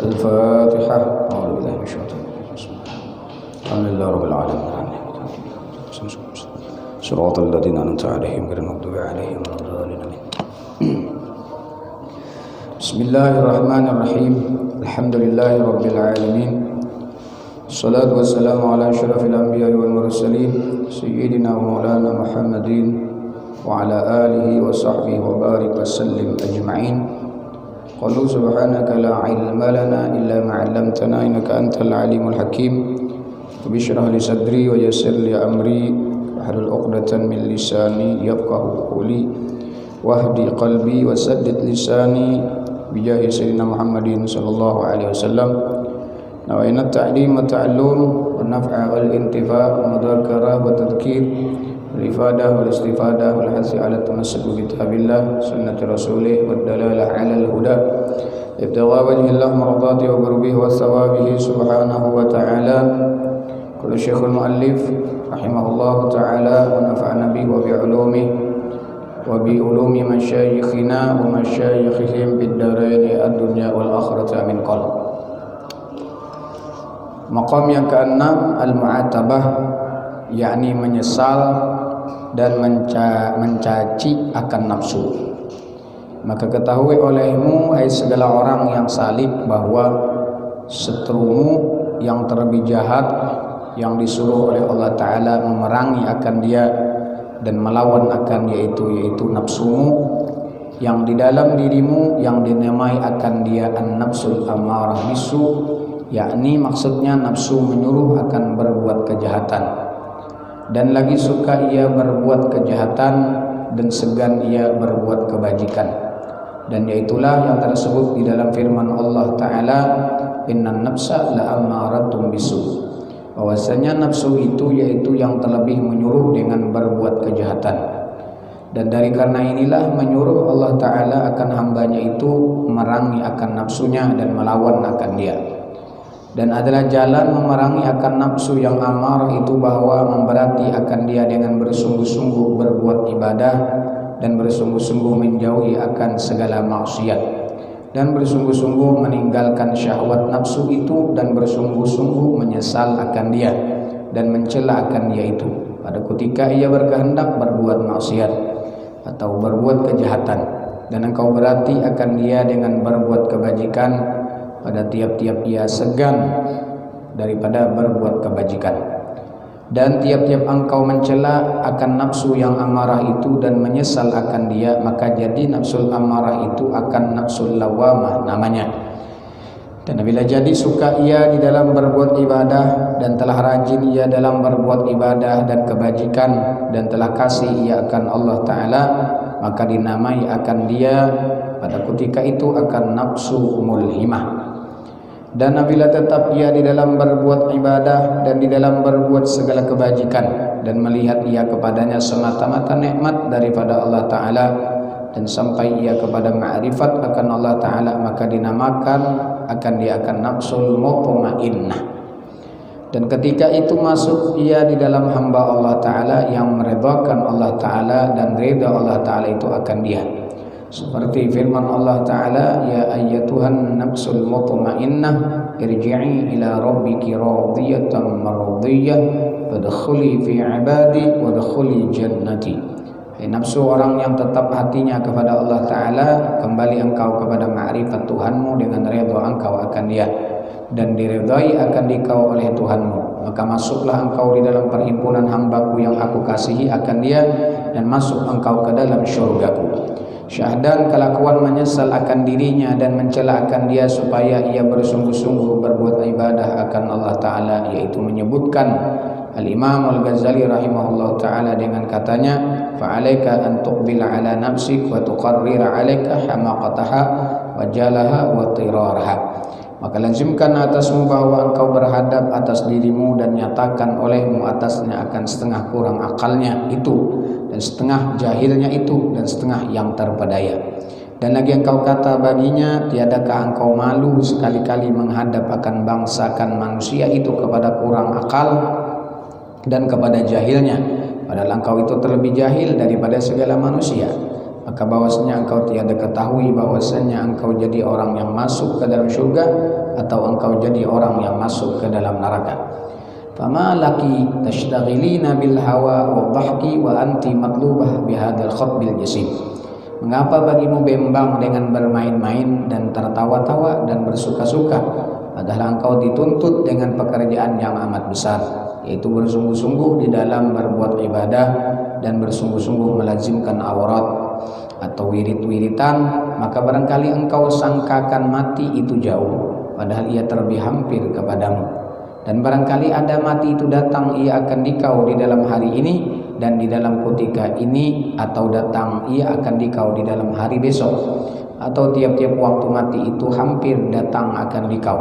الفاتحة. أعوذ بالله من الشيطان الرجيم. الحمد لله رب العالمين. صراط الذين أنعمت عليهم غير المغضوب عليهم ولا الضالين. بسم الله الرحمن الرحيم. الحمد لله رب العالمين. الصلاة والسلام على أشرف الأنبياء والمرسلين سيدنا ومولانا محمد وعلى آله وصحبه وبارك وسلم أجمعين. قالوا سبحانك لا علم لنا إلا ما علمتنا إنك أنت العليم الحكيم. رب اشرح لي صدري ويسر لي أمري واحلل عقدة من لساني يفقهوا قولي واهدي قلبي وسدد لساني بجاه سيدنا محمد صلى الله عليه وسلم. نوينا التعليم والتعلم والنفع والانتفاع والمذاكرة والتذكير والإفادة والاستفادة والحث على التمسك بكتاب الله سنة رسوله والدلالة على الهدى ابتغاء وجه الله مرضاته وقربه وثوابه سبحانه وتعالى. قال الشيخ المؤلف رحمه الله تعالى ونفعنا به وبعلومه وبعلوم مشايخنا ومشايخهم بالدارين الدنيا والآخرة من قلب. Maqam yang keenam al-mu'atabah, yakni menyesal dan mencaci akan nafsu. Maka ketahui olehmu hai segala orang yang salik bahwa seterumu yang terlebih jahat yang disuruh oleh Allah Ta'ala memerangi akan dia dan melawan akan dia yaitu nafsumu yang di dalam dirimu yang dinamai akan dia an-nafsul ammarah bisu, yakni maksudnya nafsu menyuruh akan berbuat kejahatan dan lagi suka ia berbuat kejahatan dan segan ia berbuat kebajikan. Dan yaitulah yang tersebut di dalam firman Allah Ta'ala, innan nafsa la'ammaratun bisu, bahwasanya nafsu itu yaitu yang terlebih menyuruh dengan berbuat kejahatan. Dan dari karena inilah menyuruh Allah Ta'ala akan hambanya itu memerangi akan nafsunya dan melawan akan dia. Dan adalah jalan memerangi akan nafsu yang amarah itu bahwa memberati akan dia dengan bersungguh-sungguh berbuat ibadah dan bersungguh-sungguh menjauhi akan segala maksiat dan bersungguh-sungguh meninggalkan syahwat nafsu itu dan bersungguh-sungguh menyesal akan dia dan mencela akan dia itu pada ketika ia berkehendak berbuat maksiat atau berbuat kejahatan, dan engkau berarti akan dia dengan berbuat kebajikan pada tiap-tiap ia segan daripada berbuat kebajikan. Dan tiap-tiap engkau mencela akan nafsu yang amarah itu dan menyesal akan dia, maka jadi nafsul amarah itu akan nafsul lawamah namanya. Dan bila jadi suka ia di dalam berbuat ibadah dan telah rajin ia dalam berbuat ibadah dan kebajikan dan telah kasih ia akan Allah Ta'ala, maka dinamai akan dia pada ketika itu akan nafsu mulhimah. Dan apabila tetap ia di dalam berbuat ibadah dan di dalam berbuat segala kebajikan dan melihat ia kepadanya semata-mata nikmat daripada Allah Ta'ala dan sampai ia kepada ma'rifat akan Allah Ta'ala, maka dinamakan akan dia akan nafsul mutmainnah. Dan ketika itu masuk ia di dalam hamba Allah Ta'ala yang meredhakan Allah Ta'ala dan ridha Allah Ta'ala itu akan dia. Seperti firman Allah Ta'ala, ya ayyatuhan nafsul mutmainnah irji'i ila rabbiki radiyatan mardiyah fadkhuli fi ibadi wadkhuli jannati. Hai nafsu orang yang tetap hatinya kepada Allah Ta'ala, kembali engkau kepada ma'rifat Tuhanmu dengan redha engkau akan dia dan diridhai akan dikau oleh Tuhanmu, maka masuklah engkau di dalam perhimpunan hambaku yang aku kasihi akan dia dan masuk engkau ke dalam syurgaku. Syahdan kelakuan menyesal akan dirinya dan mencela akan dia supaya ia bersungguh-sungguh berbuat ibadah akan Allah Ta'ala, yaitu menyebutkan Al-Imam Al-Ghazali rahimahullah ta'ala dengan katanya, fa'alaika an tuqbila ala nafsik wa tuqarrira alaika hamaqataha wa jalaha wa tiraraha. Maka lazimkan atasmu bahwa engkau berhadap atas dirimu dan nyatakan olehmu atasnya akan setengah kurang akalnya itu dan setengah jahilnya itu dan setengah yang terpedaya. Dan lagi engkau kata baginya, tiadakah engkau malu sekali-kali menghadap akan bangsakan manusia itu kepada kurang akal dan kepada jahilnya, padahal engkau itu terlebih jahil daripada segala manusia, maka bahwasanya engkau tiada ketahui bahwasanya engkau jadi orang yang masuk ke dalam surga atau engkau jadi orang yang masuk ke dalam neraka. Fama laki tashtaghilina bil hawa wa dhahki wa anti matlubah bihadzal khatbil jasim. Mengapa bagimu bimbang dengan bermain-main dan tertawa-tawa dan bersuka-suka, padahal engkau dituntut dengan pekerjaan yang amat besar, yaitu bersungguh-sungguh di dalam berbuat ibadah dan bersungguh-sungguh melazimkan aurat atau wirid-wiritan. Maka barangkali engkau sangkakan mati itu jauh, padahal ia terlebih hampir kepadamu. Dan barangkali ada mati itu datang, ia akan dikau di dalam hari ini dan di dalam ketika ini, atau datang ia akan dikau di dalam hari besok, atau tiap-tiap waktu mati itu hampir datang akan dikau.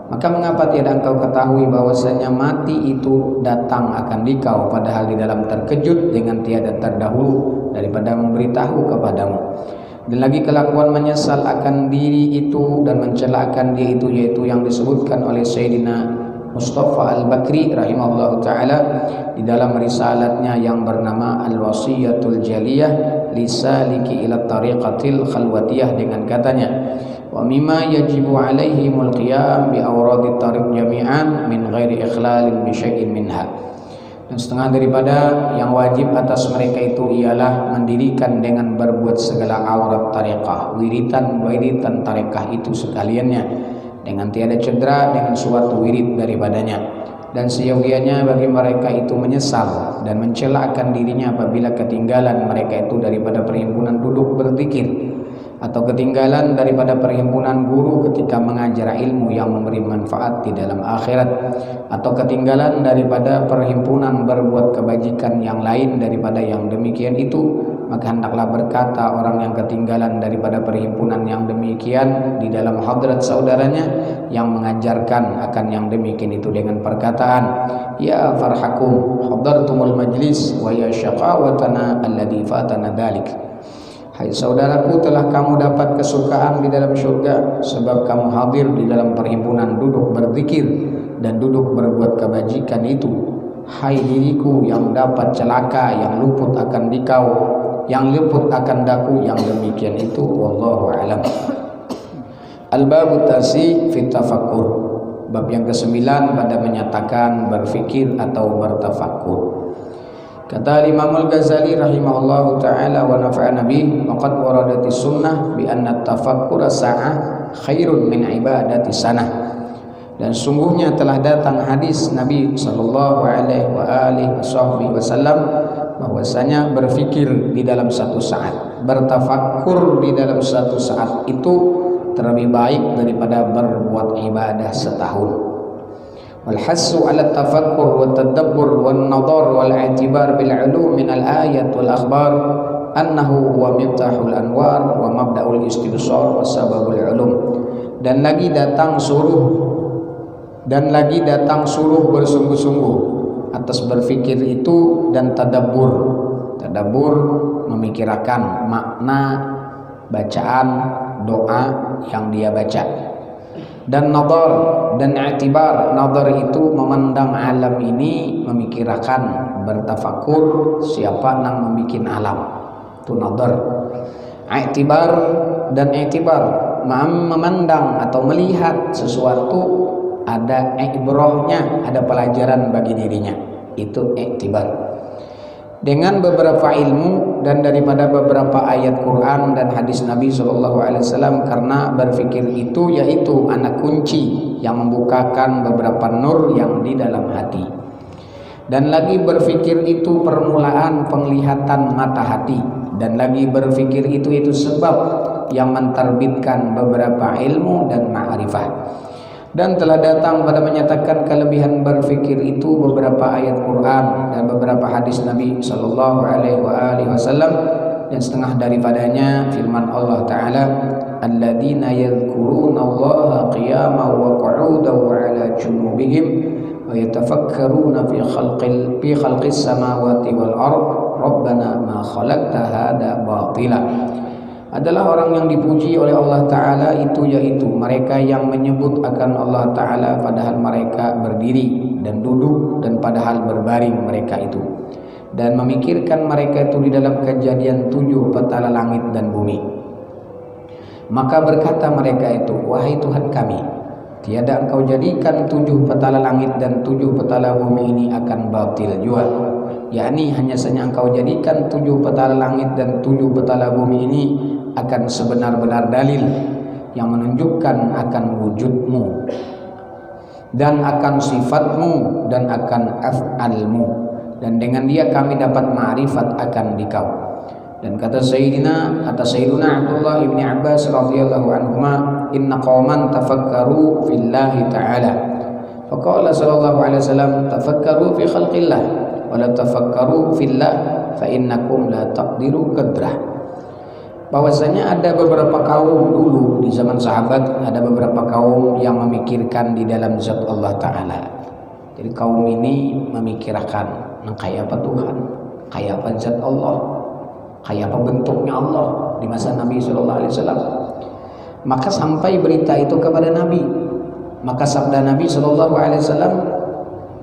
Maka mengapa tiada engkau ketahui bahwasanya mati itu datang akan dikau, padahal di dalam terkejut dengan tiada terdahulu daripada memberitahu kepadamu. Dan lagi kelakuan menyesal akan diri itu dan mencela akan dia itu, yaitu yang disebutkan oleh Sayyidina Mustafa Al-Bakri rahimahullah ta'ala di dalam risalatnya yang bernama Al-Wasiyatul Jaliyah Lisaliki ila Tariqatil Khalwatiyah, dengan katanya, wa mimma yajibu alaihimul qiyam bi awradit tariq jami'an min ghairi ikhlalin bi syai'in minha. Dan setengah daripada yang wajib atas mereka itu ialah mendirikan dengan berbuat segala aurat tariqah, wiritan tariqah itu sekaliannya, dengan tiada cedera dengan suatu wirid daripadanya. Dan seyogianya bagi mereka itu menyesal dan mencela akan dirinya apabila ketinggalan mereka itu daripada perhimpunan duduk berzikir, atau ketinggalan daripada perhimpunan guru ketika mengajar ilmu yang memberi manfaat di dalam akhirat, atau ketinggalan daripada perhimpunan berbuat kebajikan yang lain daripada yang demikian itu. Maka hendaklah berkata orang yang ketinggalan daripada perhimpunan yang demikian di dalam hadrat saudaranya yang mengajarkan akan yang demikian itu dengan perkataan, ya farhakum hadartumul majlis wa ya syaqawatana alladhi fatana dalik. Hai saudaraku, telah kamu dapat kesukaan di dalam surga sebab kamu hadir di dalam perhimpunan duduk berzikir dan duduk berbuat kebajikan itu. Hai diriku yang dapat celaka, yang luput akan dikau, yang luput akan daku yang demikian itu. Wallahu a'lam. Al-babu tasi fi tafakkur. Bab yang ke-9 pada menyatakan berfikir atau bertafakkur. Kata Imam Al-Ghazali rahimahullahu ta'ala wa nafa'ana bih, waqad waradatis sunnah bi anna tafakkura sa'ah khairun min ibadati sanah. Dan sungguhnya telah datang hadis Nabi sallallahu alaihi wasallam bahwasanya berfikir di dalam satu saat, bertafakkur di dalam satu saat itu terlebih baik daripada berbuat ibadah setahun. Wal hasu ala tafakkur wa tadabbur wan nadar wal i'tibar bil ulum min al ayat wal akhbar annahu huwa miftahul anwar wa mabda'ul istibsar wa sababul ulum. Dan lagi datang suruh bersungguh-sungguh atas berfikir itu dan tadabbur memikirkan makna bacaan doa yang dia baca, dan nadar dan i'tibar. Nadar itu memandang alam ini, memikirkan, bertafakur siapa yang membikin alam, itu nadar. I'tibar dan i'tibar memandang atau melihat sesuatu, ada ibrahnya, ada pelajaran bagi dirinya, itu i'tibar. Dengan beberapa ilmu dan daripada beberapa ayat Quran dan hadis Nabi SAW, karena berfikir itu yaitu anak kunci yang membukakan beberapa nur yang di dalam hati. Dan lagi berfikir itu permulaan penglihatan mata hati, dan lagi berfikir itu sebab yang menterbitkan beberapa ilmu dan ma'rifah. Dan telah datang pada menyatakan kelebihan berfikir itu beberapa ayat Quran dan beberapa hadis Nabi sallallahu alaihi wasallam, dan setengah daripadanya firman Allah taala, alladzina yadhkuruna Allaha qiyaman wa qu'udan wa 'ala junubihim wa yatafakkaruna fi khalqis samawati wal ard rabbana ma khalaqta hadza batila. Adalah orang yang dipuji oleh Allah Ta'ala itu yaitu mereka yang menyebut akan Allah Ta'ala padahal mereka berdiri dan duduk, dan padahal berbaring mereka itu. dan memikirkan mereka itu di dalam kejadian 7 petala langit dan bumi. Maka berkata mereka itu, wahai Tuhan kami, tiada engkau jadikan 7 petala langit dan 7 petala bumi ini akan batil jua, yakni hanya saja engkau jadikan 7 petala langit dan 7 petala bumi ini akan sebenar-benar dalil yang menunjukkan akan wujudmu dan akan sifatmu dan akan af'almu, dan dengan dia kami dapat ma'rifat akan dikau. Dan kata Sayyidina Abdullah ibn Abbas radhiyallahu anhuma, inna qauman tafakkaru fillahi ta'ala faqala sallallahu alaihi wasallam tafakkaru fi khalqillah wa la tafakkaru fillah fa innakum la taqdiru qadrah. Bahwasanya ada beberapa kaum dulu di zaman sahabat, ada beberapa kaum yang memikirkan di dalam zat Allah Ta'ala. Jadi kaum ini memikirkan kayak apa Tuhan, kayak apa zat Allah, kayak apa bentuknya Allah di masa Nabi SAW. Maka sampai berita itu kepada Nabi, maka sabda Nabi SAW,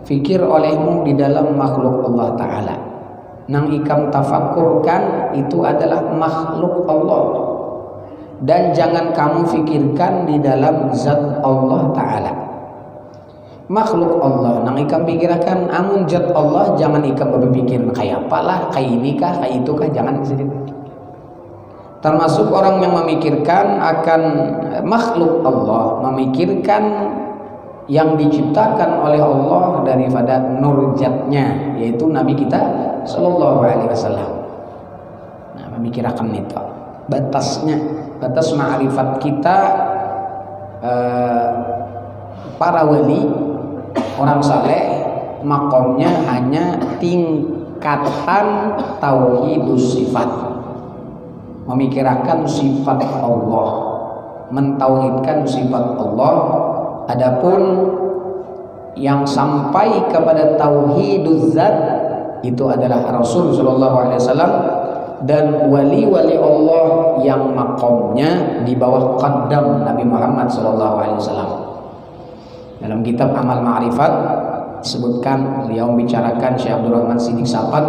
fikir olehmu di dalam makhluk Allah Ta'ala, nang ikam tafakurkan itu adalah makhluk Allah, dan jangan kamu fikirkan di dalam zat Allah Ta'ala. Makhluk Allah nang ikam pikirkan, amun zat Allah jangan ikam berpikir kayak apalah, kayak ini kah, kayak itu kah, jangan sedih. Termasuk orang yang memikirkan akan makhluk Allah, memikirkan yang diciptakan oleh Allah daripada nur zatnya, yaitu Nabi kita Sallallahu Alaihi Wasallam. Nah, memikirkan itu batasnya, batas ma'rifat kita. Para wali, orang saleh, makomnya hanya tingkatan tauhidus sifat, memikirkan sifat Allah, mentauhidkan sifat Allah. Adapun yang sampai kepada tauhiduz zat itu adalah Rasul sallallahu alaihi wasallam dan wali-wali Allah yang makomnya di bawah qaddam Nabi Muhammad sallallahu alaihi wasallam. Dalam kitab Amal Ma'rifat disebutkan, beliau membicarakan, Syekh Abdul Rahman Siddiq Safad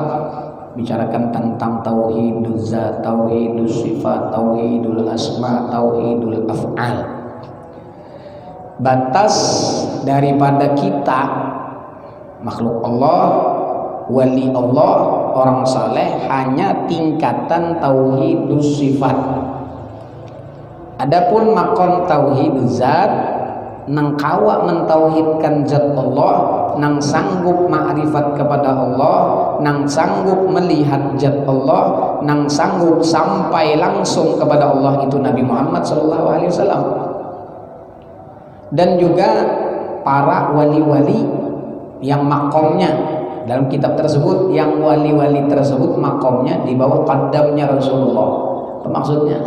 bicarakan tentang tauhiduz zat, tauhidus sifat, tauhidul asma, tauhidul af'al. Batas daripada kita, makhluk Allah, wali Allah, orang saleh, hanya tingkatan tauhidus sifat. Adapun makom tauhiduz zat, nang kawa mentauhidkan zat Allah, nang sanggup ma'rifat kepada Allah, nang sanggup melihat zat Allah, nang sanggup sampai langsung kepada Allah, itu Nabi Muhammad SAW. Dan juga para wali-wali yang makomnya dalam kitab tersebut, yang wali-wali tersebut makomnya di bawah qaddamnya Rasulullah. Apa maksudnya?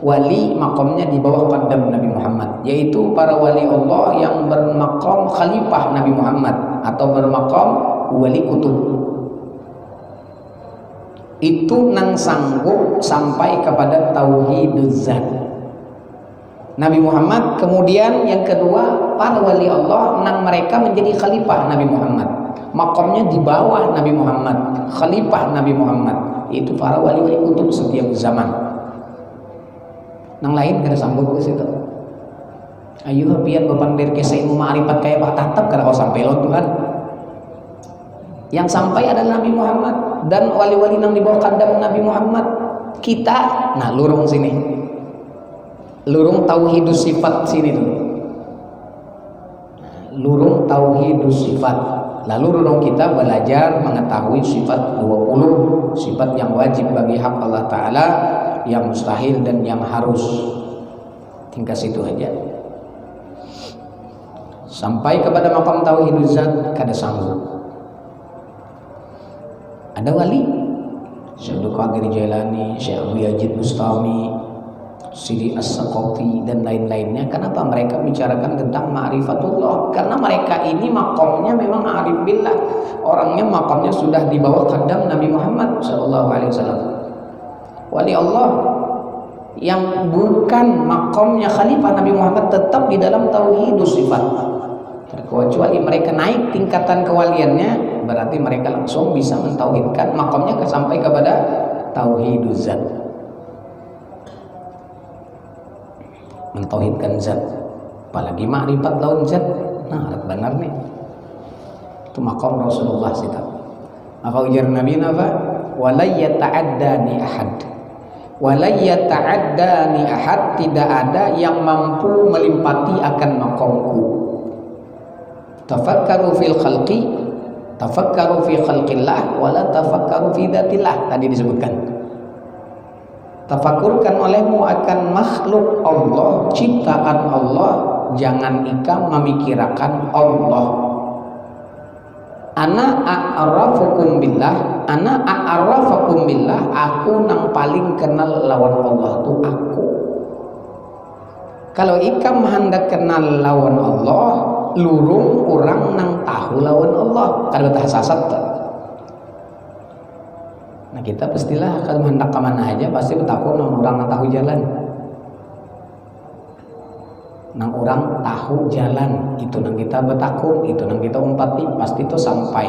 Wali makomnya di bawah qaddam Nabi Muhammad, yaitu para wali Allah yang bermakom khalifah Nabi Muhammad atau bermakom wali kutub. Itu nang sanggup sampai kepada tauhiduz zat Nabi Muhammad. Kemudian yang kedua, para wali Allah nang mereka menjadi khalifah Nabi Muhammad, makomnya di bawah Nabi Muhammad, khalifah Nabi Muhammad. Itu para wali-wali kutub setiap zaman. Nang lain kada sambut ke situ. Ayo pian bepandir ke ilmu ma'rifat kayak Pak Tatap kada kau sampai lo Tuhan. Yang sampai adalah Nabi Muhammad dan wali-wali nang di bawah qaddam Nabi Muhammad. Kita, nah lurung sini. Lurung tauhidus sifat sini dulu. Lurung tauhidus sifat. Lalu lurung kita belajar mengetahui sifat 20, sifat yang wajib bagi hak Allah Ta'ala, yang mustahil dan yang harus. Tingkat situ aja. Sampai kepada maqam tauhiduz zat kada sanggup. Ada wali Syekh Abdul Qadir Jailani, Syekh Abu Yazid Bustami, Sidi As-Saqafi dan lain-lainnya. Kenapa mereka bicarakan tentang ma'rifatullah? Karena mereka ini makomnya memang arif billah. Orangnya makomnya sudah di bawah qaddam Nabi Muhammad SAW. Wali Allah yang bukan makomnya khalifah Nabi Muhammad tetap di dalam tauhidus sifat. Kecuali mereka naik tingkatan kewaliannya, berarti mereka langsung bisa mentauhidkan, makamnya sampai kepada tauhiduz zat, mentauhidkan zat. Apalagi ma'rifat lawan zat, nah benar nih, itu makam Rasulullah sih. Maka ujar Nabi apa? Wala yata'addani ahad, wala yata'addani ahad, tidak ada yang mampu melimpati akan makamku. Tafakkaru fil khalqi, tafakkaru fi khalqillah, wala tafakkaru fi dzatillah. Tadi disebutkan, tafakurkan olehmu akan makhluk Allah, ciptaan Allah, jangan ikam memikirkan Allah. Ana a'rafukum billah, ana a'rafakum billah, aku nang paling kenal lawan Allah tuh aku. Kalau ikam hendak kenal lawan Allah, lurung orang nang tahu lawan Allah, kalau tak sasat tak. Nah kita pastilah kalau hendak kemana aja pasti bertakun nang orang nang tahu jalan, nang orang tahu jalan itu nang kita bertakun, itu nang kita umpati, pasti itu sampai.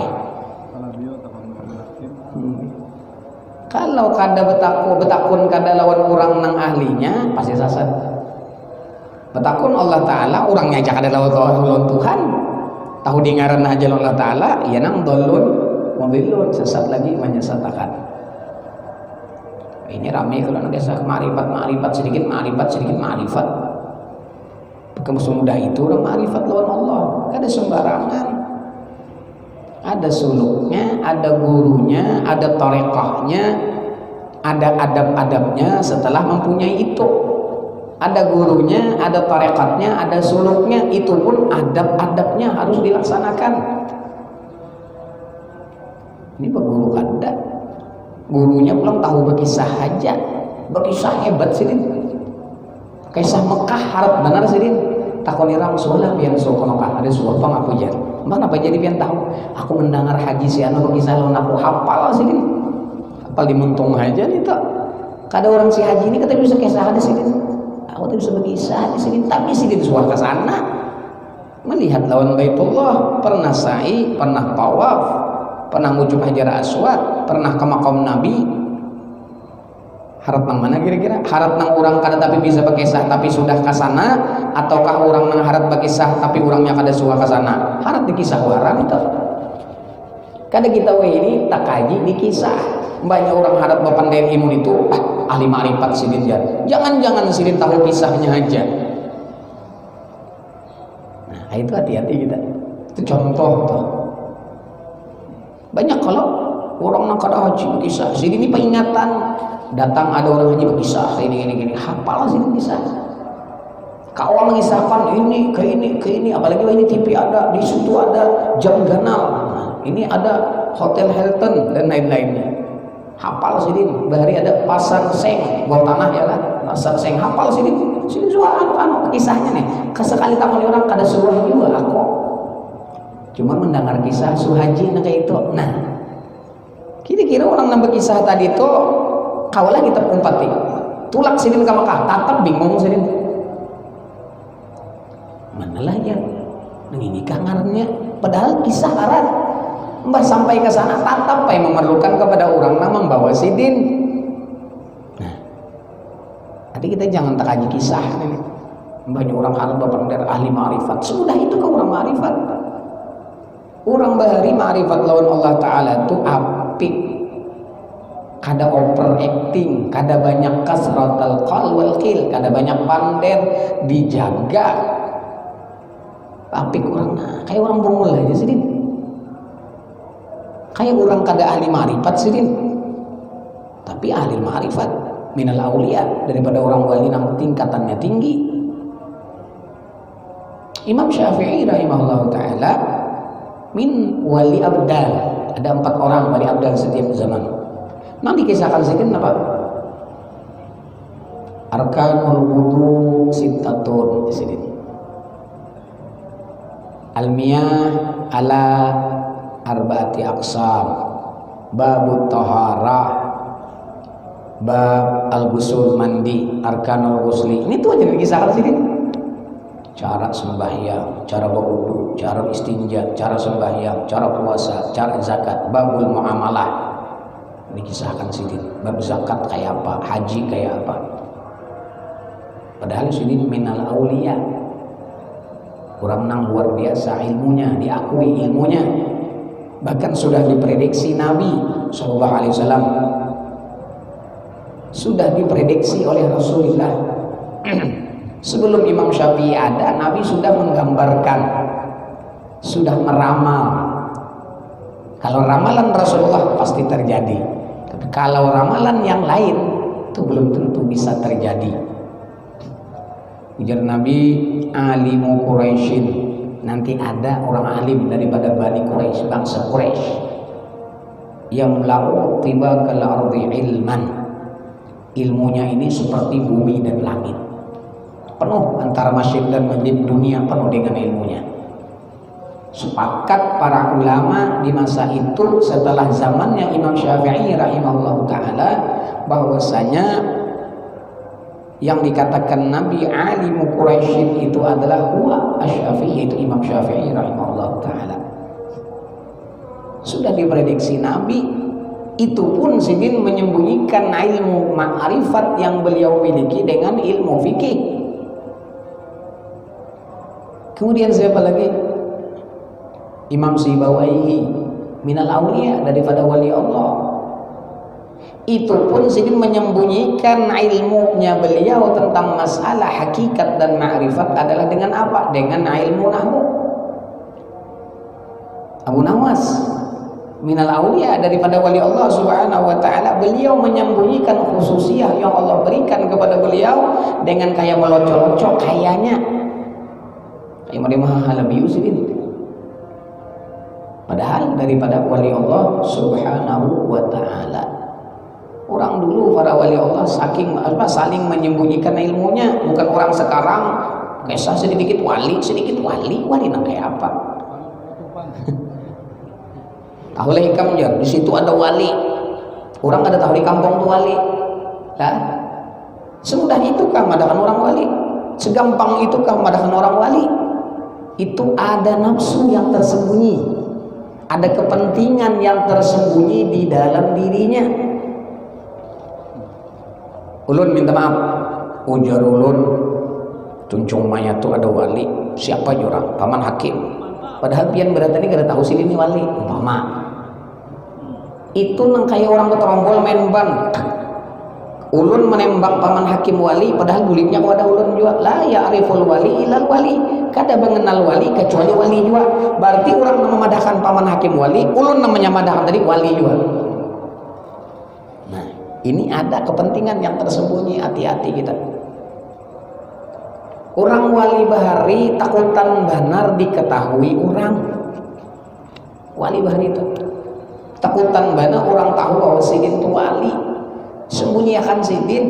Kalau kada bertakun kada lawan orang nang ahlinya pasti sasat. Bertakun Allah Ta'ala, orangnya aja kada lawan Tuhan, tahu dengaran aja Allah Ta'ala, ya nang dolun mobilun, sesat lagi menyesatkan. Ini ramai kalau nak kisah ma'rifat sedikit ma'rifat. Kemusuh mudah itu orang ma'rifat lawan Allah, kada sembarangan. Ada suluknya, ada gurunya, ada tarekahnya, ada adab-adabnya setelah mempunyai itu. Ada gurunya, ada tarekatnya, ada suluknya, itu pun adab-adabnya harus dilaksanakan. Ini berguru kada, gurunya pulang tahu berkisah aja, berkisah hebat sih, kisah Mekah harap benar sih, takoni orang solah biar suka Mekah ada suara pengapujan, mana apa jadi biar tahu, aku mendengar haji si anu berkisah lawan aku hafal sih, hafal dimuntung aja nih tak, kada orang si haji ini kata bisa kisah ada sih. Aku tuh bisa berkisah di sini, tapi sih di suara ke sana melihat lawan Baitullah, pernah sa'i, pernah tawaf, pernah mujuk Hajar Aswad, pernah ke makam Nabi. Harap nang mana kira-kira? Harap nang orang kada tapi bisa berkisah tapi sudah ke sana, ataukah orang nang harap berkisah tapi orangnya kada suka ke sana? Harap dikisah orang itu. Kada kita ini tak kaji dikisah. Banyak orang harap berpandai ilmu itu ahli ma'rifat sidin jangan sidin tahu kisahnya aja. Nah itu hati-hati kita, itu contoh tuh. Banyak kalau orang nak kada haji berkisah sidin ini peringatan, datang ada orang haji berkisah ini hafal sidin kisah. Kau mengisahkan ini ke ini, apalagi ini TV ada, di situ ada jam ganal, nah, ini ada hotel Hilton dan lain-lainnya. Hafal sidin, bahari ada pasar seng, bawah tanah ya lah, pasar seng hafal sidin soal anu kisahnya nih. Kesekali takon orang kada suruh juga aku, cuma mendengar kisah suhaji nak kayak itu. Nah, kira-kira orang nambah kisah tadi itu, kaulah kita umpati, tulak sidin ke Mekah, tatap bingung sidin, mana lah yang ini kangarnya, padahal kisah arat. Mbah sampai ke sana tatap yang memerlukan kepada orang yang membawa sidin. Nah, nanti kita jangan tak kaji kisah ini. Banyak orang harus berpandang ahli ma'rifat. Sudah itu ke orang ma'rifat. Orang bahari ma'rifat lawan Allah Ta'ala itu apik. Kada overacting, kada banyak kasratul qal wal qil, kada banyak pander, dijaga. Apik orang, nah, kayak orang bungul aja sidin. Kayak orang kada ahli ma'rifat sidin, tapi ahli ma'rifat minal aulia, daripada orang wali yang tingkatannya tinggi. Imam Syafi'i rahimahullah ta'ala min wali abdal, ada 4 orang wali abdal setiap zaman. Nanti kisahkan sedikit apa? Arkanul wudu sittatun sidin, almiyah ala arba'ati aqsam, babut taharah, bab al-ghusl mandi, arkanul ghusli. Ini tuh aja dikisahkan sini. cara sembahyang, cara berwudu, cara istinja, cara sembahyang, cara puasa, cara zakat, babul muamalah. Dikisahkan sidin, bab zakat kayak apa, haji kayak apa. Padahal sidin minal aulia, orang nang luar biasa ilmunya, diakui ilmunya. Bahkan sudah diprediksi Nabi SAW, sudah diprediksi oleh Rasulullah. Sebelum Imam Syafi'i ada, Nabi sudah menggambarkan, sudah meramal. Kalau ramalan Rasulullah pasti terjadi, tapi kalau ramalan yang lain itu belum tentu bisa terjadi. Ujar Nabi, alimu Quraisyin, nanti ada orang alim daripada Bani Quraisy, bangsa Quraisy, yang lau tiba kal ardi ilman, ilmunya ini seperti bumi dan langit, penuh antara masjid dan masjid, dunia penuh dengan ilmunya. Sepakat para ulama di masa itu setelah zamannya Imam Syafi'i rahimahullah ta'ala, bahwasanya yang dikatakan Nabi alimu Quraisyin itu adalah huwa asy-Syafi'i, itu Imam Syafi'i rahimahullah ta'ala. Sudah diprediksi Nabi, itu pun sidin menyembunyikan ilmu ma'rifat yang beliau miliki dengan ilmu fikih. Kemudian siapa lagi? Imam Sibawaihi, minal auliya, daripada wali Allah. Itu pun sidin menyembunyikan ilmunya beliau tentang masalah hakikat dan ma'rifat adalah dengan apa? Dengan ilmu nahwu. Abu Nawas minal auliya, daripada wali Allah subhanahu wa ta'ala, beliau menyembunyikan khususiyah yang Allah berikan kepada beliau dengan kayak melocok-locok kayaknya kayak mereka lebih usidin, padahal daripada wali Allah subhanahu wa ta'ala. Orang dulu para wali Allah saling menyembunyikan ilmunya, bukan orang sekarang kisah sedikit wali nang kayak apa. Tahu lah hikam jar, di situ ada wali. Orang ada tahu di kampung tuh wali. Lah, semudah itukah madakan orang wali? Segampang itukah madakan orang wali? Itu ada nafsu yang tersembunyi, ada kepentingan yang tersembunyi di dalam dirinya. Ulun minta maaf, ujar ulun tuncung mayat tuh ada wali, siapa jurang? Paman Hakim. Padahal pian berat tadi kada tahu sih ini wali, umpama. Itu nang kayak orang keterombol main ban. Ulun menembak Paman Hakim wali, padahal gulitnya kok ada ulun juga. La ya'riful wali ilal wali, kada mengenal wali kecuali wali juga. Berarti orang memadahkan Paman Hakim wali, ulun namanya madahkan tadi wali juga. Nah, ini ada kepentingan yang tersembunyi, hati-hati kita. Orang wali bahari takutan benar diketahui orang. Wali bahari itu takutan benar orang tahu bahwa sidin itu wali. Sembunyikan sidin,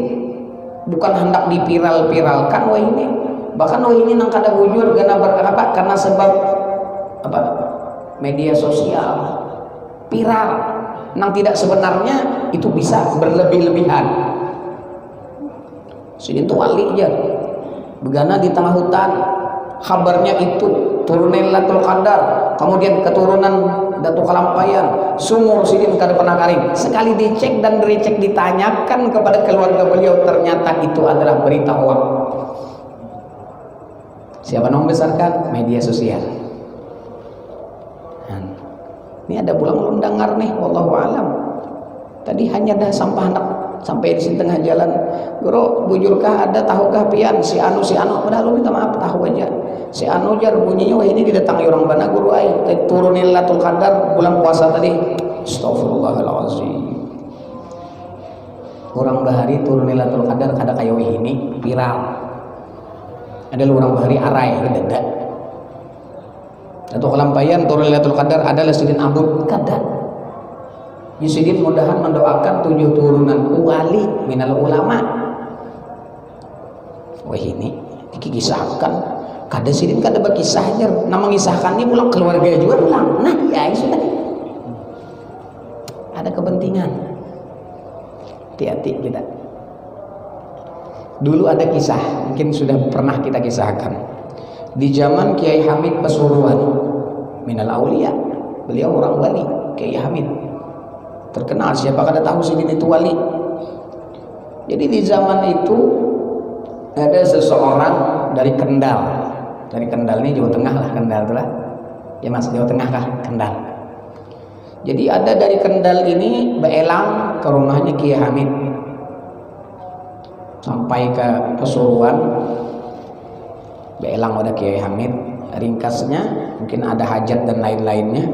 bukan hendak dipiral-piralkan wah ini. Bahkan wah ini nang kada bujur karena sebab apa? Media sosial. Viral. Nang tidak sebenarnya itu bisa berlebih-lebihan. Sidin itu wali aja. Begana di tengah hutan, kabarnya itu turun Lailatul Qadar, kemudian keturunan Datu Kalampayan, sumur sidin kada pernah kering. Sekali dicek dan direcek ditanyakan kepada keluarga beliau, ternyata itu adalah berita hoax. Siapa yang membesarkan? Media sosial. Ini ada pulang ulun dengar nih, wallahu alam. Tadi hanya dah sampai di sini tengah jalan, guru bujurkah ada tahukah pian si anu padahal lu minta maaf tahu aja si anu jar bunyinya wah ini didatangi orang bana guru ai turunin Lailatul Qadar bulan puasa tadi. Astagfirullahaladzim. Orang bahari turunin Lailatul Qadar kada kayak ini viral. Ada orang bahari arai dada atau kelampayan turun Lailatul Qadar adalah sidin abud kada. Yusidin mudahan mendoakan 7 turunan wali minal ulama. Wah ini dikisahkan kada sidin kada berkisahnya, nama mengisahkannya pulang keluarga juga pulang. Nah ya sudah ada kepentingan. Hati-hati kita. Dulu ada kisah, mungkin sudah pernah kita kisahkan. di zaman Kiai Hamid Pasuruan minal aulia, beliau orang wali. Kiai Hamid terkenal, siapa kada tahu Sidin itu wali. Jadi di zaman itu ada seseorang dari Kendal. Dari Kendal ini Jawa Tengah lah, Kendal itu lah. Ya Mas, Jawa Tengah kah? Kendal. Jadi ada dari Kendal ini beelang ke rumahnya Kiai Hamid. Sampai ke Pasuruan, beelang ada Kiai Hamid. Ringkasnya mungkin ada hajat dan lain-lainnya.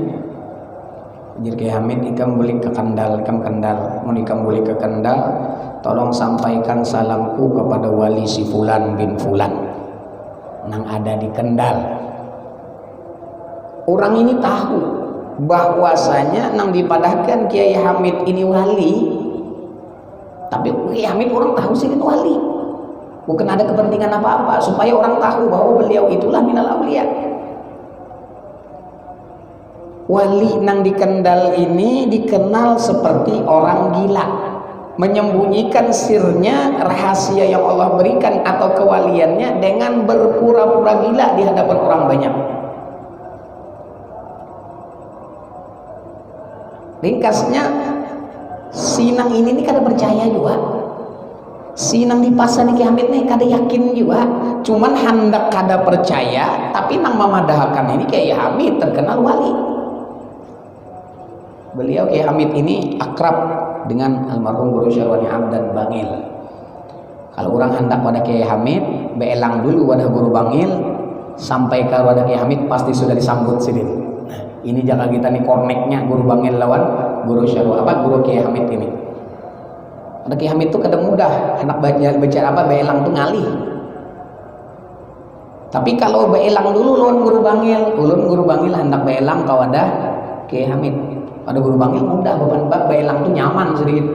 Jadi Kiai Hamid ikam beli ke Kendal, mau ikam beli ke Kendal, tolong sampaikan salamku kepada wali si Fulan bin Fulan yang ada di Kendal. Orang ini tahu bahwasanya nang dipadahkan Kiai Hamid ini wali, tapi Kiai Hamid orang tahu sih itu wali, bukan ada kepentingan apa-apa, supaya orang tahu bahwa beliau itulah minal aulia. Wali nang di Kendal ini dikenal seperti orang gila, menyembunyikan sirnya, rahasia yang Allah berikan atau kewaliannya dengan berpura-pura gila di hadapan orang banyak. Ringkasnya, sinang ini kada percaya juga. Sinang di pasar Kiai Hamid nih kada yakin juga. Cuman hendak kada percaya, tapi nang memadahkan ini Kiai Hamid terkenal wali. Beliau Kiai Hamid ini akrab dengan almarhum Guru Syarwani Abdan Bangil. Kalau orang hendak pada Kiai Hamid, beelang dulu wadah Guru Bangil, sampai ke wadah Kiai Hamid pasti sudah disambut Sidin. Ini jaga kita nih koneknya Guru Bangil lawan Guru Syarwani Guru Kiai Hamid ini. Ada Kiai Hamid itu kadang mudah hendak baca apa beelang tuh ngalih. Tapi kalau beelang dulu lawan Guru Bangil, ulun Guru Bangil hendak beelang ka wadah Kiai Hamid. Pada Guru Bangil mudah, beban beelang tuh nyaman sedikit.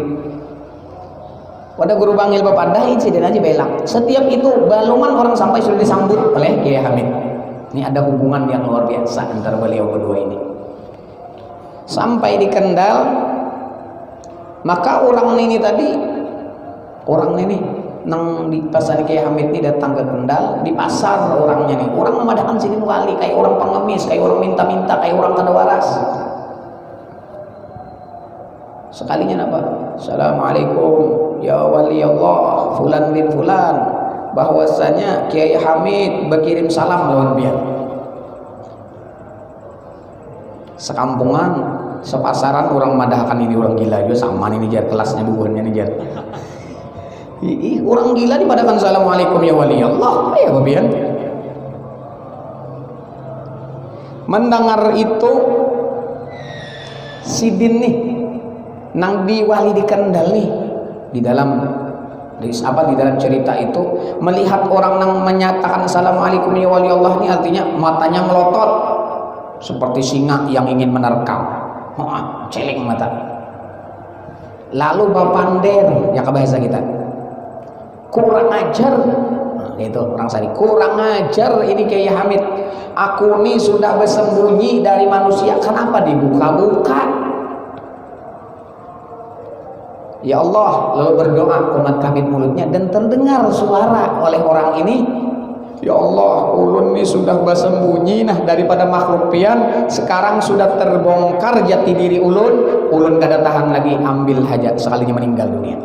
Pada Guru Bangil bapadah insiden aja beelang. Setiap itu balungan orang sampai sudah disambut oleh Kiai Hamid. Ini ada hubungan yang luar biasa antara beliau berdua ini. Sampai di Kendal, maka orang ini nang di pasar Kiai Hamid ini datang ke Kendal, di pasar orangnya nih, orang memadahkan sini wali, kayak orang pengemis, kayak orang minta-minta, kayak orang kada waras. Sekalinya apa? Assalamualaikum ya wali Allah Fulan bin Fulan, bahwasanya Kiai Hamid berkirim salam lawan biar. Sekampungan, sepasaran orang madahkan ini orang gila juga sama ini jar kelasnya bubuhannya nih jar. Orang gila dipadahkan assalamualaikum ya wali Allah, ya babian. Mendengar itu Sidin nih nang di wali di Kendal nih di dalam cerita itu melihat orang nang menyatakan assalamualaikum ya wali Allah ini artinya matanya melotot seperti singa yang ingin menerkam. Celeng mata. Lalu bapander ya ke bahasa kita. Kurang ajar. Nah, itu orang sari kurang ajar ini Kiai Hamid. Aku ini sudah bersembunyi dari manusia, kenapa dibuka-buka? Ya Allah, lalu berdoa umat kami mulutnya dan terdengar suara oleh orang ini. Ya Allah, ulun ini sudah bersembunyi daripada makhluk pian, sekarang sudah terbongkar jati diri ulun kada tahan lagi ambil hajat sekalinya meninggal dunia.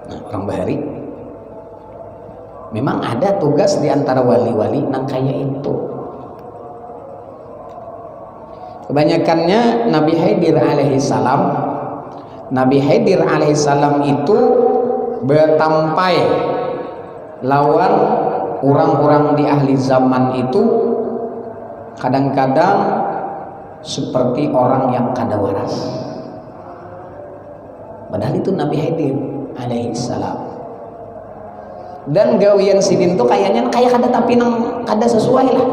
Nah, orang bahari memang ada tugas di antara wali-wali nang kaya itu. Kebanyakannya Nabi Khidir alaihissalam itu bertampai lawan orang-orang di ahli zaman itu kadang-kadang seperti orang yang kada waras. Padahal itu Nabi Khidir alaihissalam. Dan gawian Sidin tuh kayaknya kayak kada tapi nang kada sesuai lah.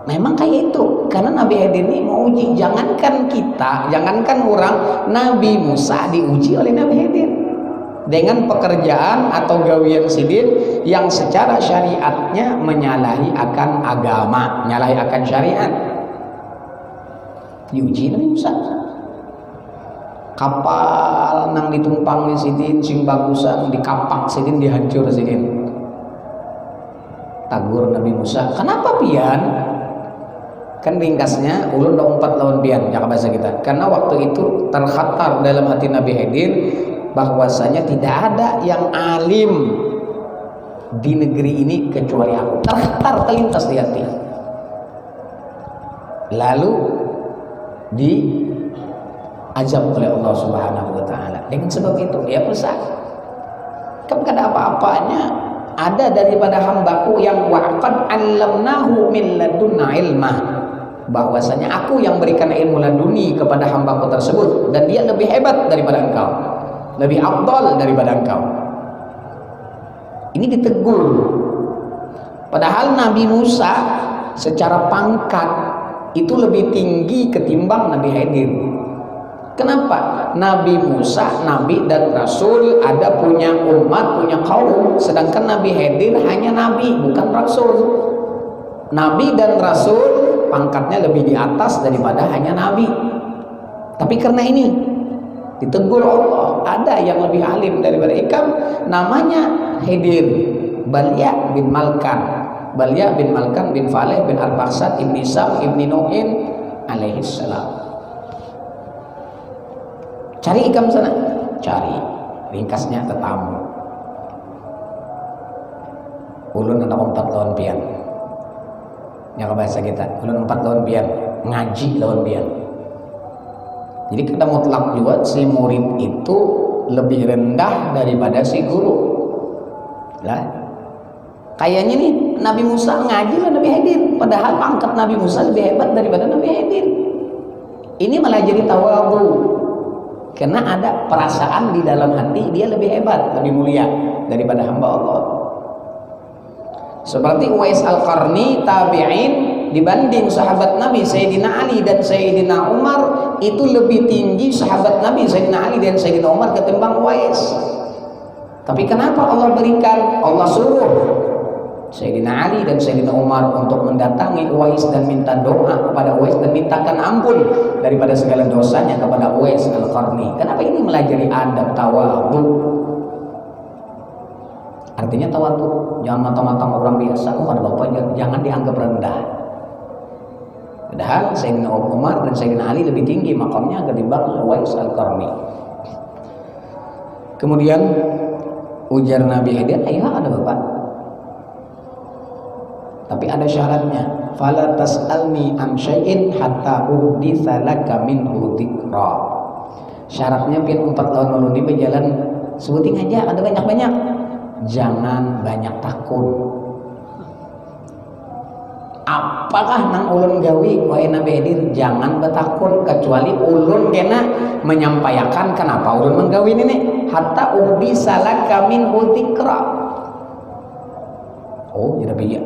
Memang kayak itu karena Nabi Khidir ini mau uji. Jangankan orang, Nabi Musa diuji oleh Nabi Khidir dengan pekerjaan atau gawian Sidin yang secara syariatnya menyalahi akan agama, menyalahi akan syariat. Diuji Nabi Musa. Kapal nang ditumpang di Sidin sing bagusan dikapak Sidin dihancur Sidin. tagur Nabi Musa, kenapa pian? Kan ringkasnya ulun da 4 lawan pian ya bahasa kita. Karena waktu itu terkhatar dalam hati Nabi Khidir bahwasanya tidak ada yang alim di negeri ini kecuali aku. Terkhatar terlintas di hati. Lalu diazab oleh Allah Subhanahu wa taala. Dengan sebab itu dia pesan, kan kada apa-apanya ada daripada hambaku yang waqad 'allamnahu min ladunna ilmah, bahwasanya aku yang berikan ilmu laduni kepada hambaku tersebut dan dia lebih hebat daripada engkau, lebih afdal daripada engkau. Ini ditegur. Padahal Nabi Musa secara pangkat itu lebih tinggi ketimbang Nabi Khidir. Kenapa? Nabi Musa, Nabi dan Rasul, ada punya umat, punya kaum, sedangkan Nabi Khidir hanya Nabi, bukan Rasul. Nabi dan Rasul pangkatnya lebih di atas daripada hanya Nabi. Tapi karena ini ditegur Allah, ada yang lebih alim daripada ikam, namanya Khidir, Balya bin Malkan. Balya bin Malkan bin Faleh bin Al-Baksat ibn Isam ibn Nuhin alaihissalam. Cari ikam sana, cari. Ringkasnya tetamu. Ulun anak 4 lawan pian. Yang bahasa kita, ulun 4 lawan pian, ngaji lawan pian. Jadi kita mutlak juga si murid itu lebih rendah daripada si guru. Lah, kayaknya nih Nabi Musa ngaji lah Nabi Khidir, padahal pangkat Nabi Musa lebih hebat daripada Nabi Khidir. Ini malah jadi tawadhu, karena ada perasaan di dalam hati dia lebih hebat, lebih mulia daripada hamba Allah. Seperti Uwais Al-Qarni tabi'in dibanding sahabat Nabi Sayyidina Ali dan Sayyidina Umar, itu lebih tinggi sahabat Nabi Sayyidina Ali dan Sayyidina Umar ketimbang Uwais. Tapi kenapa Allah berikan, Allah suruh Sayyidina Ali dan Sayyidina Umar untuk mendatangi Uwais dan minta doa kepada Uwais dan mintakan ampun daripada segala dosanya kepada Uwais Al-Qarni. Kenapa? Ini melajari adab tawadhu. Artinya tawadhu, jangan mata-mata orang biasa, kepada bapak jangan dianggap rendah. Padahal Sayyidina Umar dan Sayyidina Ali lebih tinggi makamnya ketimbang Uwais Al-Qarni. Kemudian ujar Nabi Khidir, ayo ada bapak, tapi ada syaratnya. Fala tas'alni an syai'in hatta uhditsa laka minhu dzikra. Syaratnya pian 4 tahun lalu di berjalan sebuting aja, ada banyak-banyak. Jangan banyak takut. Apakah nang ulun gawi wahai Nabi Khidir? Jangan bertakut, kecuali ulun kena menyampaikan kenapa ulun menggawi ini. Hatta uhditsa laka minhu dzikra. Oh, ya Nabi ya.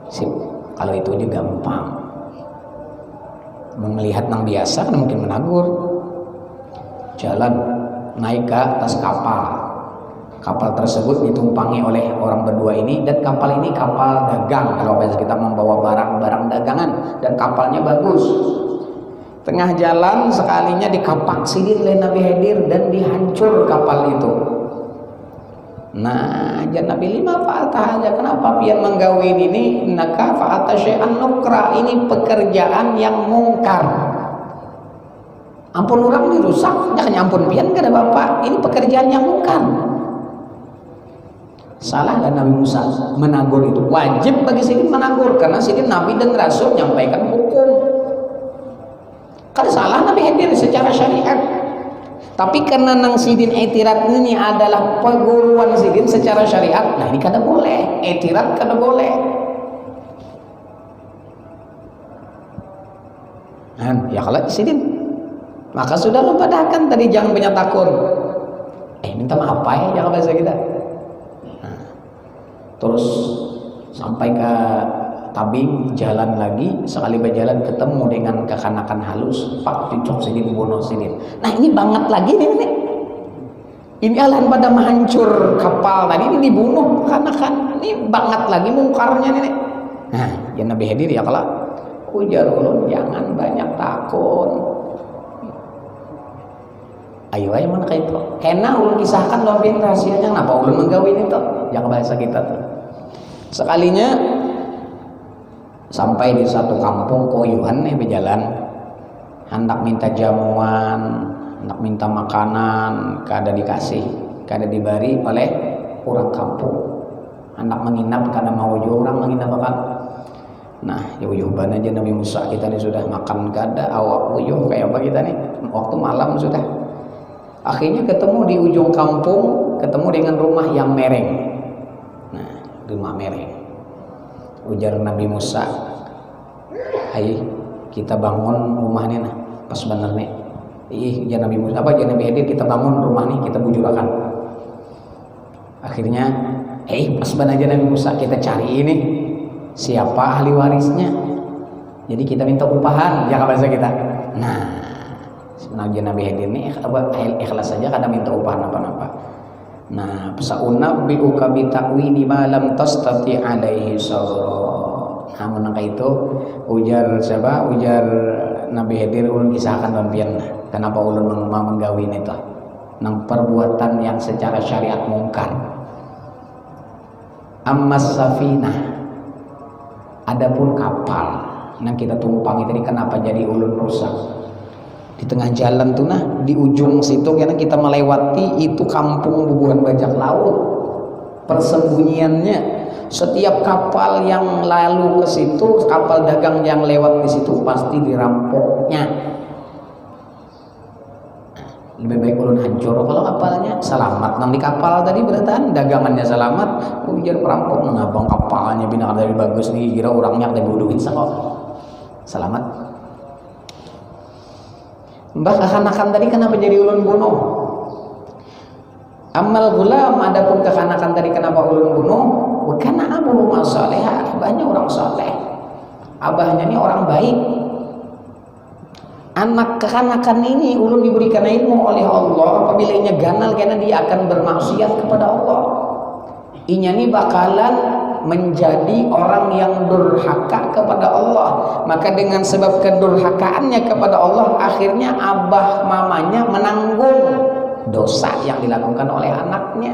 Sip, kalau itu aja gampang. Melihat nang biasa kan mungkin menagur. Jalan naik ke atas kapal. Kapal tersebut ditumpangi oleh orang berdua ini, dan kapal ini kapal dagang. Kalau bahasa kita membawa barang-barang dagangan, dan kapalnya bagus. Tengah jalan sekalinya dikapak sidin oleh Nabi Khidir dan dihancur kapal itu. Nah, aja Nabi lima fa'alta aja, kenapa pian menggawin ini? Naka fa'alta syai'an nukra, ini pekerjaan yang mungkar. Ampun orang dirusak, jangan ampun pian kada bapak, ini pekerjaan yang mungkar. Salahlah Nabi Musa menagur itu. Wajib bagi Sidin menagur, karena Sidin Nabi dan Rasul menyampaikan hukum. Kan salah Nabi Khidir secara syariat. Tapi karena nang Sidin etirat ini adalah perguruan Sidin secara syariat, nah ini kada boleh, etirat kada boleh. Nah, ya kalau Sidin, maka sudah mempadahkan tadi jangan banyak takut. Minta maaf ya, jangan bahasa kita. Terus sampai ke Tabing, jalan lagi, sekali berjalan ketemu dengan kekanakan halus, pak cucok Sidin, bunuh Sidin. Nah ini banget lagi nih. Ini alahan pada menghancur kapal tadi, ini dibunuh kekanakan, ini banget lagi mungkarnya nih. Nah ya Nabi Khidir ya kalau ujar ulun jangan banyak takut. Ayo mana kayak itu, kena ulun kisahkan lompin rahasianya, kenapa ulun menggawin itu, jangan bahasa kita tuh. Sekalinya sampai di satu kampung koyuhan berjalan, hendak minta jamuan, hendak minta makanan, kada dikasih, kada diberi oleh orang kampung. Hendak menginap karena mau orang menginap akan. Nah, jauh-jauh aja Nabi Musa kita ini sudah makan kada, awak uyuh kayak apa kita nih, waktu malam sudah. Akhirnya ketemu di ujung kampung, ketemu dengan rumah yang mereng. Nah, rumah mereng. Ujar Nabi Musa, "Hai, kita bangun rumah ini nah, pas bener nih." Ujar Nabi Musa, ujar Nabi Khidir, kita bangun rumah nih, kita bujurakan. Akhirnya, pas bener aja Nabi Musa, kita cari ini siapa ahli warisnya. Jadi kita minta upahan, jangan bahasa kita. Nah, sebenarnya Nabi Khidir ini ikhlas saja, kadang minta upahan apa-apa. Nah, sa'unabbi'uka bita'wili ma lam tastati' alaihi sabra. Nah, menangka itu ujar siapa? Ujar Nabi Khidir, ulun kisahkan lampian kenapa ulun menggawin itu nang perbuatan yang secara syariat mungkar. Ammas safinah, adapun kapal yang kita tumpangi tadi kenapa jadi ulun rusak di tengah jalan tuh, nah di ujung situ karena kita melewati itu kampung bubuhan bajak laut, persembunyiannya. Setiap kapal yang lalu ke situ, kapal dagang yang lewat di situ pasti dirampoknya. Lebih baik ulun hancur kalau kapalnya selamat. Nang di kapal tadi bertahan, dagangannya selamat, ujar perampok nang abang kapalnya bina dari bagus nih, kira orangnya ada bodohin kok. Selamat. Mbah kekanakan tadi kenapa jadi ulun bunuh? Amal gulam, adapun kekanakan tadi kenapa ulun bunuh? Karena abu masaleh, abahnya orang saleh, abahnya ini orang baik. Anak kekanakan ini ulun diberikan ilmu oleh Allah, apabila inya ganal karena dia akan bermaksiat kepada Allah. Inya ini bakalan menjadi orang yang durhaka kepada Allah. Maka dengan sebab kedurhakaannya kepada Allah, akhirnya abah mamanya menanggung dosa yang dilakukan oleh anaknya.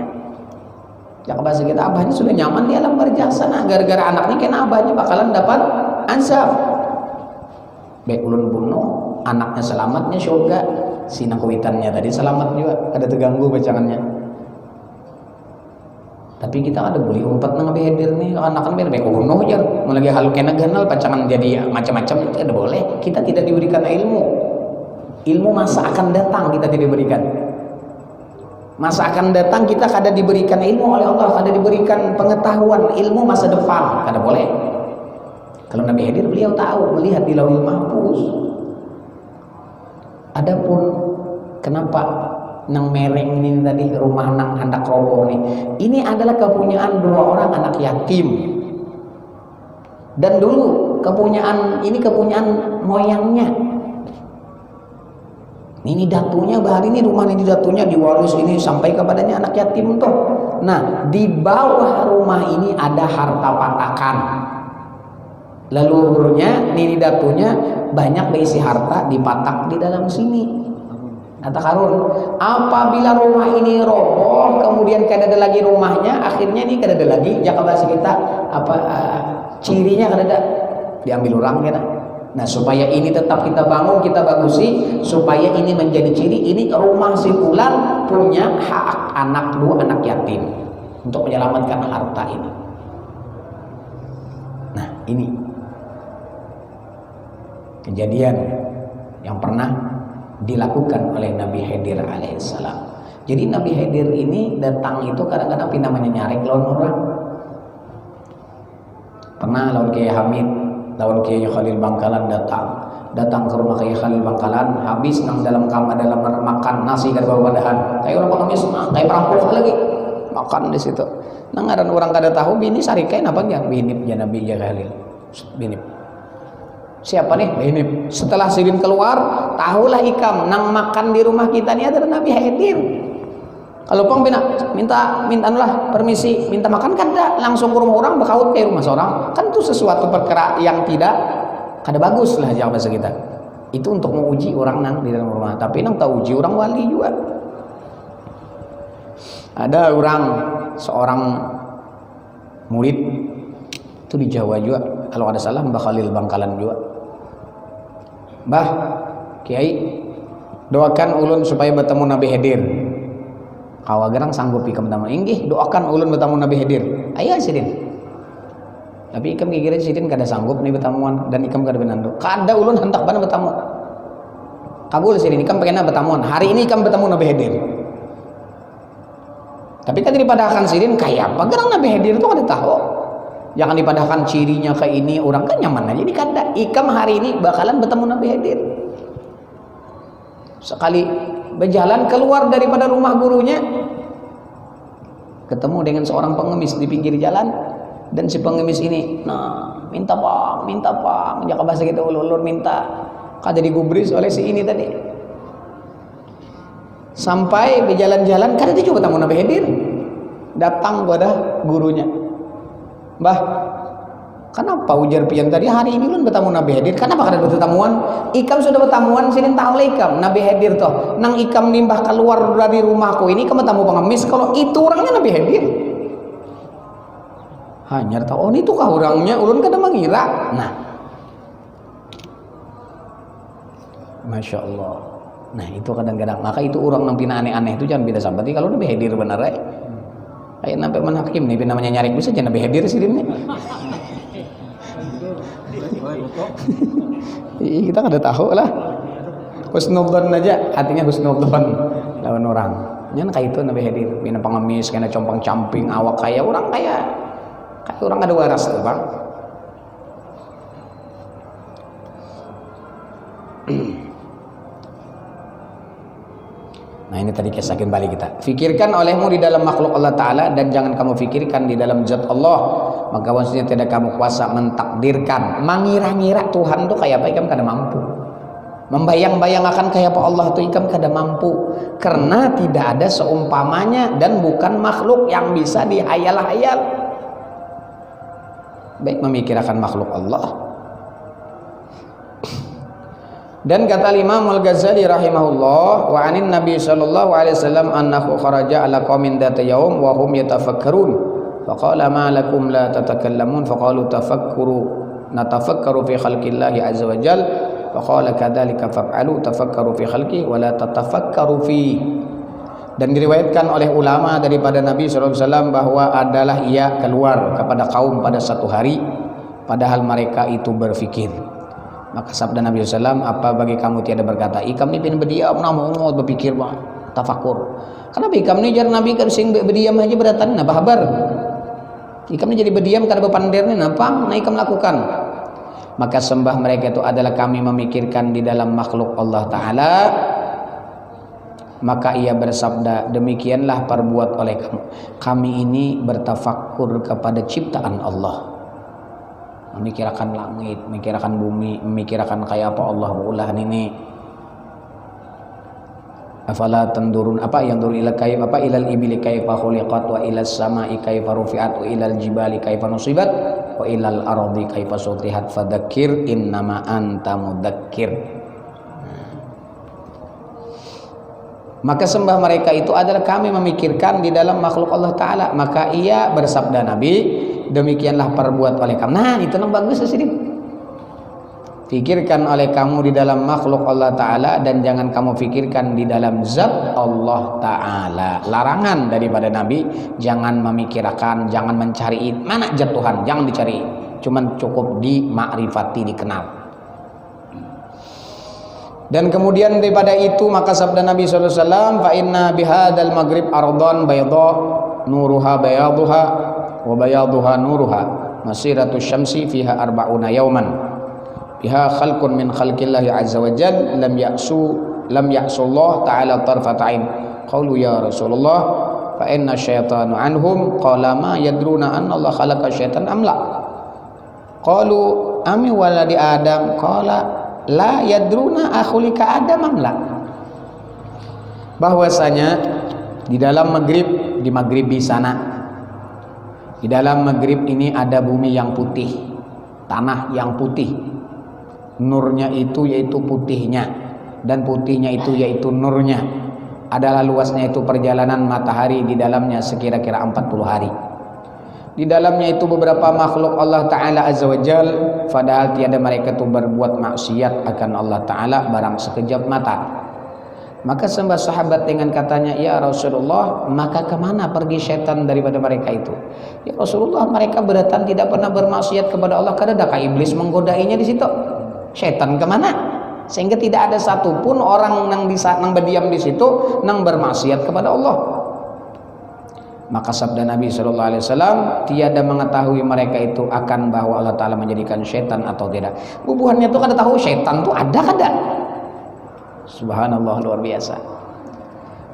Yang bahasa kita, abahnya sudah nyaman di alam barzakh sana, gara-gara anaknya kena abahnya bakalan dapat azab. Baik ulun bunuh, anaknya selamatnya surga, si nakuitannya tadi selamat juga, ada terganggu bacangannya. Tapi kita ada boleh umpat nang Nabi Khidir nih, anak-anak baik bunuh aja, mau lagi halu kena ganal pacangan jadi macam-macam, itu ada boleh. Kita tidak diberikan ilmu masa akan datang kita tidak diberikan. Masa akan datang kita kada diberikan ilmu oleh Allah, kada diberikan pengetahuan ilmu masa depan, kada boleh. Kalau Nabi Khidir beliau tahu, melihat di Lauhil Mahfuz. Adapun kenapa nang mereng ini tadi rumah nang hendak roboh nih, ini adalah kepunyaan dua orang anak yatim. Dan dulu kepunyaan moyangnya. Ini datunya, bahari ini rumah ini datunya diwaris ini sampai kepadanya anak yatim tuh. Nah, di bawah rumah ini ada harta patakan. Leluhurnya, ini datunya banyak berisi harta dipatak di dalam sini. Kata Karun, apabila rumah ini roboh, kemudian kada ada lagi rumahnya, akhirnya ini kada ada lagi. Jaka bahasa kita cirinya kada ada, diambil orang kita. Nah, supaya ini tetap kita bangun, kita bagusi, supaya ini menjadi ciri, ini rumah si fulan punya hak anak yatim untuk menyelamatkan harta ini. Nah, ini kejadian yang pernah dilakukan oleh Nabi Khidir alaihissalam. Jadi Nabi Khidir ini datang itu kadang-kadang namanya nyarek lawan orang. Pernah lawan Kiai Hamid, lawan Kiai Khalil Bangkalan datang ke rumah Kiai Khalil Bangkalan, habis nang dalam kamar dalam makan nasi kada bawa wadahan. Kayak orang pengemis, kayak perampok lagi makan di situ. Nang ngaran orang kada tahu bini sarikain apa dia? Binip ya Nabi ya Khalil. Binip. Siapa nih? Binip. Setelah Sirin keluar, tahulah ikam nang makan di rumah kita ini adalah Nabi Khidir. Kalau pang minta lah permisi, minta makan kan tidak langsung ke rumah orang, bakaut ke rumah seorang, kan itu sesuatu perkara yang tidak kada bagus lah jawab bahasa kita. Itu untuk menguji orang nang di dalam rumah, tapi nang tahu uji orang wali juga. Ada seorang murid Itu di Jawa juga. Kalau ada salah Mbah Khalil Bangkalan juga. Mbah Kiai, doakan ulun supaya bertemu Nabi Khidir. Kawa gerang sanggup ikam tamu. Inggih, doakan ulun bertemu Nabi Khidir. Ayo sidin. Tapi ikam kira sidin kada sanggup nih bertamuan dan ikam kada benando. Kada ulun hendak bana bertamu. Kabul sidin ikam pengen bertamuan. Hari ini ikam bertemu Nabi Khidir. Tapi kan dipadahkan sidin kayak apa gerang Nabi Khidir itu kada tahu. Jangan dipadahkan cirinya ke ini, orang kan nyaman aja. Ini kada. Ikam hari ini bakalan bertemu Nabi Khidir. Sekali berjalan keluar daripada rumah gurunya, ketemu dengan seorang pengemis di pinggir jalan, dan si pengemis ini, nah minta pang, jaka bahasa kita ulur minta, kada digubris oleh si ini tadi. Sampai berjalan-jalan, kada dia coba bertemu Nabi Khidir. Datang kepada gurunya. Mbah, kenapa ujar pian tadi hari ini lu bertemu Nabi Khidir? Kenapa kada bertemuan? Ikam sudah bertemuan sini tahu ikam Nabi Khidir toh. Nang ikam nimbah keluar dari rumahku ini kamu bertemu pengemis. Kalau itu orangnya Nabi Khidir. Hanya tahu oh itu kah orangnya? Ulun kada mengira. Nah, Masya Allah. Nah itu kadang-kadang maka itu orang nang pina aneh-aneh itu jangan beda sampai kalau Nabi Khidir benar ya. Kayak nampak menakim nih namanya nyarik bisa jangan Nabi Khidir sih ini. Kita kada tahu lah. Husnudzon aja, hatinya husnudzon lawan orang. Nyan kayak itu Nabi Khidir, bina pengemis, kena compang-camping, awak kayak orang kayak orang ada waras tuh bang. Nah ini tadi kisahkan balik kita. Fikirkan olehmu di dalam makhluk Allah Ta'ala dan jangan kamu fikirkan di dalam zat Allah. Maka maksudnya tidak kamu kuasa mentakdirkan, mengira-ngira Tuhan itu kayak apa, ikam kada mampu. Membayang-bayang akan kayak apa Allah itu ikam kada mampu. Karena tidak ada seumpamanya dan bukan makhluk yang bisa dihayal-hayal. Baik memikirkan makhluk Allah. Dan kata Imam Al-Ghazali rahimahullah, wa anin Nabi sallallahu alaihi wasallam annahu kharaja ala qaumin dhata yaum wa hum yatafakkarun faqala ma lakum la tatakallamun faqalu natafakkaru fi khalqillahi azza wa jal faqala kadzalika faf'alu tafakkaru fi khalqi wa la tatafakkaru fi. Dan diriwayatkan oleh ulama daripada Nabi sallallahu alaihi wasallam bahwa adalah ia keluar kepada kaum pada satu hari padahal mereka itu berfikir. Maka sabda Nabi SAW, apa bagi kamu tiada berkata, ikam ni pin berdiam, namun berpikir bang, tafakur. Kenapa ikam ni jar Nabi kan sing berdiam aja beratan, apa kabar? Ikam ni jadi berdiam kada berpandir ni, apa? Nah ikam lakukan. Maka sembah mereka itu adalah kami memikirkan di dalam makhluk Allah Ta'ala. Maka ia bersabda, demikianlah perbuat oleh kamu. Kami ini bertafakur kepada ciptaan Allah. Memikirkan langit, memikirkan bumi, memikirkan kayak apa Allah ulah ini. Afala tandurun apa yang dur ila kayf apa ilal ibili kaifa khuliqat wa ilal samai kaifa rufi'at wa ilal jibali kaifa nusibat wa ilal ardi kaifa sutihat fadzakir innama anta mudzakir. Maka sembah mereka itu adalah kami memikirkan di dalam makhluk Allah Ta'ala. Maka ia bersabda Nabi, demikianlah perbuat oleh kamu. Nah itu yang bagus sih. Fikirkan oleh kamu di dalam makhluk Allah Ta'ala dan jangan kamu fikirkan di dalam zat Allah Ta'ala. Larangan daripada Nabi, jangan memikirkan, jangan mencari mana zat Tuhan, jangan dicari, cuman cukup dimakrifati, dikenal. Dan kemudian daripada itu maka sabda Nabi sallallahu alaihi wasallam, fa inna bihadzal maghrib ardan bayda nuruha bayaduha wa bayaduha nuruha masiratu syamsi fiha arba'una yawman biha khalqun min khalqillahi azza wa jalla lam ya'sullah ta'ala tarfat ain. Qalu ya Rasulullah fa inna syaitanu anhum qala ma yadruna anna Allah khalaqa syaitan am la. Qalu ami waladi adam qala la yadruna akhulika adam amla. Bahwasanya di dalam maghrib, di maghrib di sana, di dalam maghrib ini ada bumi yang putih, tanah yang putih, nurnya itu yaitu putihnya, dan putihnya itu yaitu nurnya adalah luasnya itu perjalanan matahari di dalamnya sekira-kira 40 hari. Di dalamnya itu beberapa makhluk Allah Ta'ala Azza wa Jal, padahal tiada mereka itu berbuat maksiat akan Allah Ta'ala barang sekejap mata. Maka sembah sahabat dengan katanya, ya Rasulullah, maka kemana pergi syaitan daripada mereka itu? Ya Rasulullah, mereka berdatang tidak pernah bermaksiat kepada Allah. Kadang-kadang iblis menggodainya di situ. Syaitan kemana? Sehingga tidak ada satupun orang nang berdiam di situ nang bermaksiat kepada Allah. Maka sabda Nabi Shallallahu Alaihi Wasallam, tiada mengetahui mereka itu akan bahwa Allah Taala menjadikan syaitan atau tidak. Bubuhannya tuh kada tahu syaitan tuh ada kada. Subhanallah, luar biasa.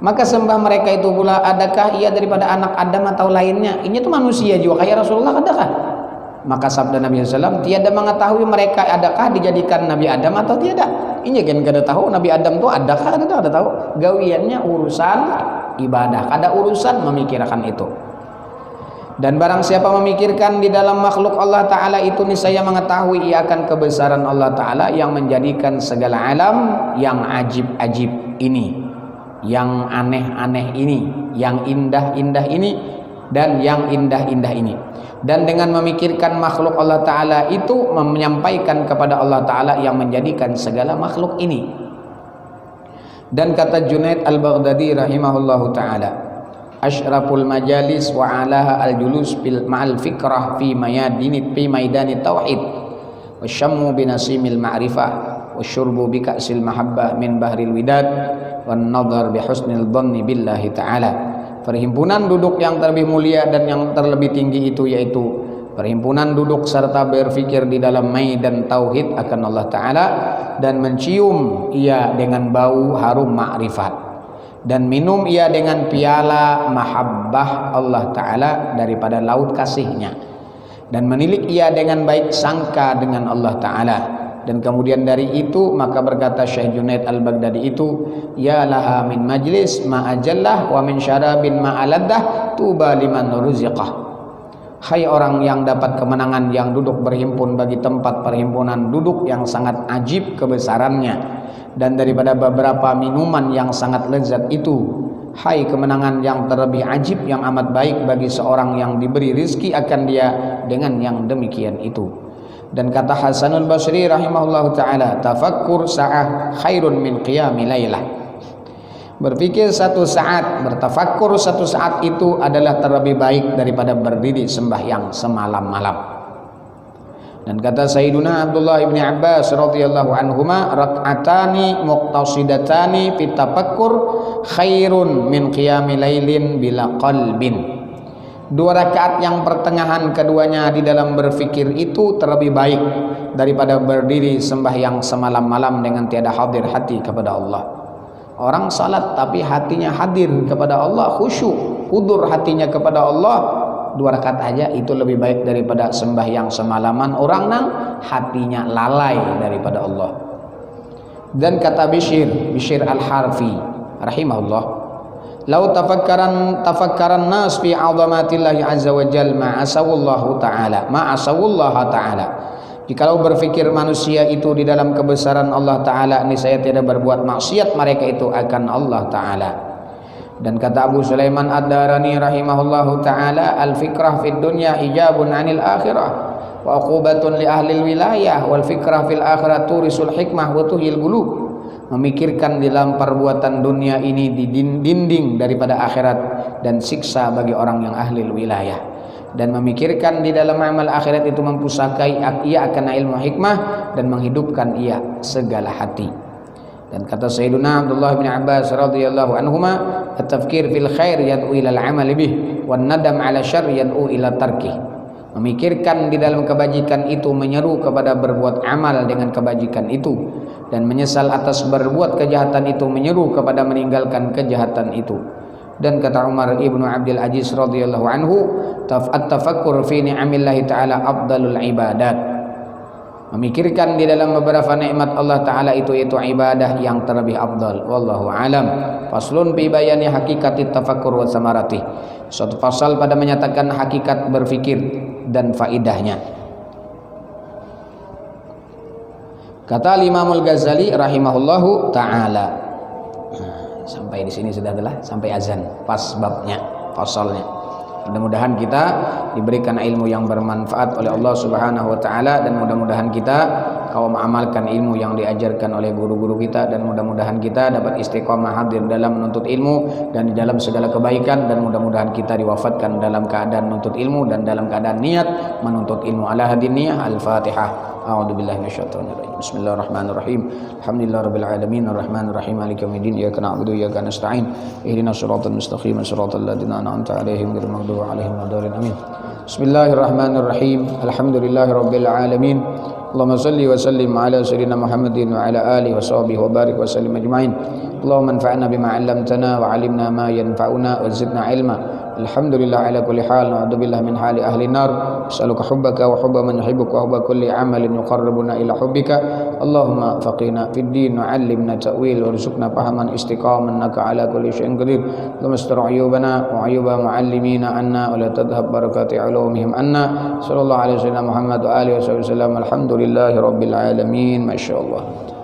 Maka sembah mereka itu pula, adakah ia daripada anak Adam atau lainnya? Ini tuh manusia juga kayak Rasulullah, adakah? Maka sabda Nabi SAW, tiada mengetahui mereka adakah dijadikan Nabi Adam atau tiada. Ini kan kada tahu Nabi Adam tuh adakah kada tahu. Gawiannya urusan ibadah, kada urusan memikirkan itu. Dan barang siapa memikirkan di dalam makhluk Allah Ta'ala itu, niscaya mengetahui ia akan kebesaran Allah Ta'ala yang menjadikan segala alam yang ajib-ajib ini, yang aneh-aneh ini, yang indah-indah ini, dan yang indah-indah ini. Dan dengan memikirkan makhluk Allah Ta'ala itu menyampaikan kepada Allah Ta'ala yang menjadikan segala makhluk ini. Dan kata Junaid Al-Baghdadi rahimahullahu ta'ala, asyraful majalis wa alaha al-julus ma'al fikrah fi maidani tauhid wa syammu binasimil ma'rifah wa syurbu bika'sil mahabbah min bahril widad wa nadhar bihusnil dhanni billahi ta'ala. Perhimpunan duduk yang terlebih mulia dan yang terlebih tinggi itu yaitu perhimpunan duduk serta berfikir di dalam maidan tauhid akan Allah Ta'ala, dan mencium ia dengan bau harum ma'rifat, dan minum ia dengan piala mahabbah Allah Ta'ala daripada laut kasihnya, dan menilik ia dengan baik sangka dengan Allah Ta'ala. Dan kemudian dari itu maka berkata Syekh Junaid Al-Baghdadi itu, ya laha min majlis ma'ajallah wa min syarabin ma'aladdah tuba liman ruziqah. Hai orang yang dapat kemenangan yang duduk berhimpun bagi tempat perhimpunan duduk yang sangat ajib kebesarannya, dan daripada beberapa minuman yang sangat lezat itu. Hai kemenangan yang terlebih ajib yang amat baik bagi seorang yang diberi rizki akan dia dengan yang demikian itu. Dan kata Hasanul Basri rahimahullahu ta'ala, tafakkur sa'ah khairun min qiyami laylah. Berpikir satu saat, bertafakkur satu saat itu adalah terlebih baik daripada berdiri sembahyang semalam-malam. Dan kata Sayyiduna Abdullah ibn Abbas radhiyallahu anhuma, rak'atani muqtasidatani fit tafakkur khairun min qiyami lailin bila qalbin. Dua rakaat yang pertengahan keduanya di dalam berfikir itu terlebih baik daripada berdiri sembahyang semalam-malam dengan tiada hadir hati kepada Allah. Orang salat tapi hatinya hadir kepada Allah, khusyuk, hudur hatinya kepada Allah, dua rakaat aja itu lebih baik daripada sembahyang semalaman orang nang hatinya lalai daripada Allah. Dan kata Bishr Al-Harfi rahimahullah, lau tafakkaran nas fi 'azamatillahi azza wa jalla ma'asawallahu ta'ala. Jikalau berfikir manusia itu di dalam kebesaran Allah Ta'ala, niscaya tidak berbuat maksiat mereka itu akan Allah Ta'ala. Dan kata Abu Sulaiman Ad-Darani rahimahullahu ta'ala, al-fikrah fid dunya hijabun 'anil akhirah wa uqubatun li ahli wilayah wal fikrah fil akhirah turisul hikmah wa tuhil qulub. Memikirkan di dalam perbuatan dunia ini di dinding daripada akhirat dan siksa bagi orang yang ahli wilayah. Dan memikirkan di dalam amal akhirat itu mempusakai ia akan ilmu hikmah dan menghidupkan ia segala hati. Dan kata Sayyiduna Abdullah bin Abbas radhiyallahu anhuma, at-tafkir fil khair yad'u ila al-amal bih wan nadam 'ala syarr yad'u ila tarkih. Memikirkan di dalam kebajikan itu menyeru kepada berbuat amal dengan kebajikan itu, dan menyesal atas berbuat kejahatan itu menyeru kepada meninggalkan kejahatan itu. Dan kata Umar ibnu Abdul Aziz radhiyallahu anhu, at-tafakkur fi ni'amillahi ta'ala afdalul ibadat. Memikirkan di dalam beberapa nikmat Allah Ta'ala itu ibadah yang terlebih afdal. Wallahu alam. Faslun fi bayani hakikati tafakkur wa samarati. Suatu pasal pada menyatakan hakikat berfikir dan faidahnya. Kata Imam Al-Ghazali rahimahullahu ta'ala. Sampai di sini sudah adalah sampai azan, pas babnya, pasalnya. Mudah-mudahan kita diberikan ilmu yang bermanfaat oleh Allah Subhanahu wa taala, dan mudah-mudahan kita kaum amalkan ilmu yang diajarkan oleh guru-guru kita, dan mudah-mudahan kita dapat istiqamah hadir dalam menuntut ilmu dan di dalam segala kebaikan, dan mudah-mudahan kita diwafatkan dalam keadaan menuntut ilmu dan dalam keadaan niat menuntut ilmu. Ala hadiniyah. Al-Fatihah. A'udzubillahi minasyaitonir rajim. Bismillahirrahmanirrahim. Alhamdulillahirabbil alamin arrahmanir rahim maliki yaumiddin iyyaka na'budu wa iyyaka nasta'in ihdinas siratal mustaqim siratal ladzina an'amta 'alaihim ghairil maghdubi 'alaihim waladdallin amin. Bismillahirrahmanirrahim. Alhamdulillahirabbil alamin. Allahumma salli wa sallim ala sayyidina Muhammadin wa ala alihi wa sahbihi wa barik wa sallim ajma'in. Allahumma anfa'na bima 'allamtana wa 'allimna ma yanfa'una wa zidna 'ilma. Alhamdulillah ala kulli hal, na'udzu billahi min hali ahli nar. As'aluka hubbaka wa hubba man yuhibbuka wa hubba kulli 'amalin yuqarribuna ila hubbika. Allahumma faqina fid din wa 'allimna ta'wil warzuqna fahaman istiqaman innaka ala kulli syai'in qadir. Allahumma astur 'uyubana wa 'uyuba mu'allimina anna wa la tadhhab barakati 'ulumihim anna. Sallallahu alaihi wasallam Muhammad wa alihi wasallam. Alhamdulillahi rabbil alamin. Masyaallah.